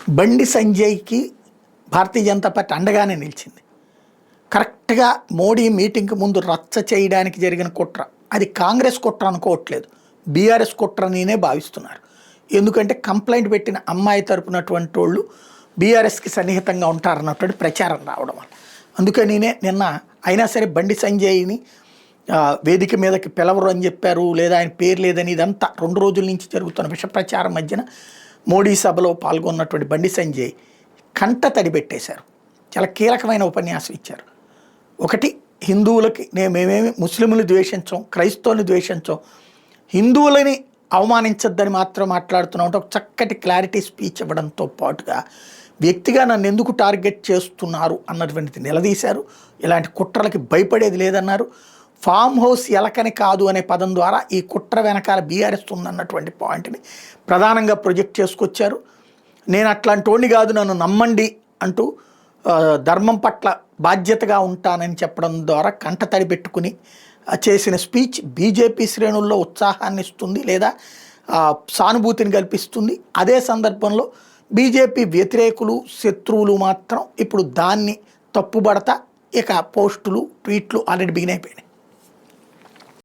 బండి సంజయ్కి భారతీయ జనతా పార్టీ అండగానే నిలిచింది. కరెక్ట్గా మోడీ మీటింగ్కి ముందు రచ్చ చేయడానికి జరిగిన కుట్ర అది కాంగ్రెస్ కుట్ర అనుకోవట్లేదు, బీఆర్ఎస్ కుట్రనే భావిస్తున్నారు. ఎందుకంటే కంప్లైంట్ పెట్టిన అమ్మాయి తరపునటువంటి వాళ్ళు బీఆర్ఎస్కి సన్నిహితంగా ఉంటారన్నటువంటి ప్రచారం రావడం వల్ల అందుకనినే నిన్న అయినా సరే బండి సంజయ్ని వేదిక మీదకి పిలవరు అని చెప్పారు, లేదా ఆయన పేరు లేదని, ఇదంతా 2 రోజుల నుంచి జరుగుతున్న విష ప్రచారం మధ్యన మోడీ సభలో పాల్గొన్నటువంటి బండి సంజయ్ కంట తడి పెట్టేశారు. చాలా కీలకమైన ఉపన్యాసం ఇచ్చారు. ఒకటి, హిందువులకి మేమేమి ముస్లింలు ద్వేషించాం, క్రైస్తవుని ద్వేషించాం, హిందువులని అవమానించద్దని మాత్రం మాట్లాడుతున్నాం అంటే ఒక చక్కటి క్లారిటీ స్పీచ్ ఇవ్వడంతో పాటుగా వ్యక్తిగా నన్ను ఎందుకు టార్గెట్ చేస్తున్నారు అన్నటువంటిది నిలదీశారు. ఇలాంటి కుట్రలకి భయపడేది లేదన్నారు. ఫామ్ హౌస్ ఎలకని కాదు అనే పదం ద్వారా ఈ కుట్ర వెనకాల బీఆర్ఎస్ ఉందన్నటువంటి పాయింట్ని ప్రధానంగా ప్రొజెక్ట్ చేసుకొచ్చారు. నేను అట్లాంటి వాడిని కాదు, నన్ను నమ్మండి అంటూ ధర్మం పట్ల బాధ్యతగా ఉంటానని చెప్పడం ద్వారా కంటతడి పెట్టుకుని చేసిన స్పీచ్ బీజేపీ శ్రేణుల్లో ఉత్సాహాన్ని ఇస్తుంది, లేదా సానుభూతిని కల్పిస్తుంది. అదే సందర్భంలో బీజేపీ వ్యతిరేకులు శత్రువులు మాత్రం ఇప్పుడు దాన్ని తప్పుబడతా ఇక పోస్టులు ట్వీట్లు ఆల్రెడీ బిగిన్ అయిపోయినాయి.